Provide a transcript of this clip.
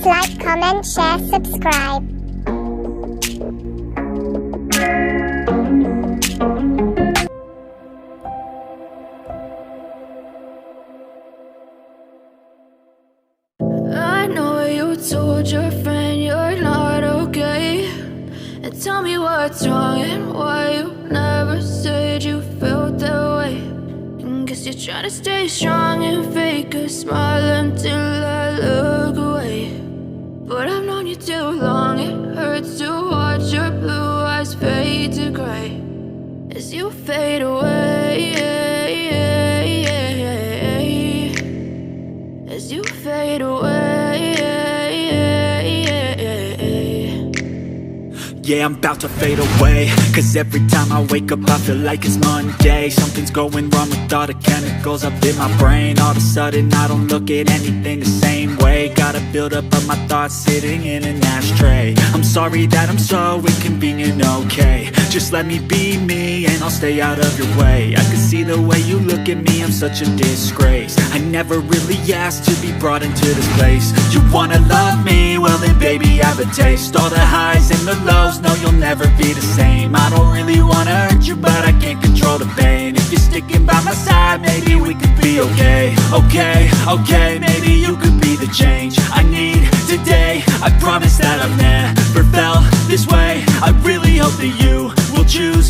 like, comment, share, subscribe. I know you told your friend you're not okay, and tell me what's wrong and why you never said you felt that way. And guess you're trying to stay strong and fake a smile until I look away. But I've known you too long, it hurts to watch your blue eyes fade to gray as you fade away, as you fade away. Yeah, I'm about to fade away, cause every time I wake up I feel like it's Monday. Something's going wrong with all the chemicals up in my brain. All of a sudden I don't look at anything the same way. Got a buildup of my thoughts sitting in an ashtray. I'm sorry that I'm so inconvenient, okay. Just let me be me and I'll stay out of your way. I can see the way you look at me, I'm such a disgrace. I never really asked to be brought into this place. You wanna love me? Well then baby have a taste. All the highs and the lows, no you'll never be the same. I don't really wanna hurt you but I can't control the pain. If you're sticking by my side, maybe we could be okay. Okay, maybe you could be the change I need today. I promise that I've never felt this way. I really hope that you will choose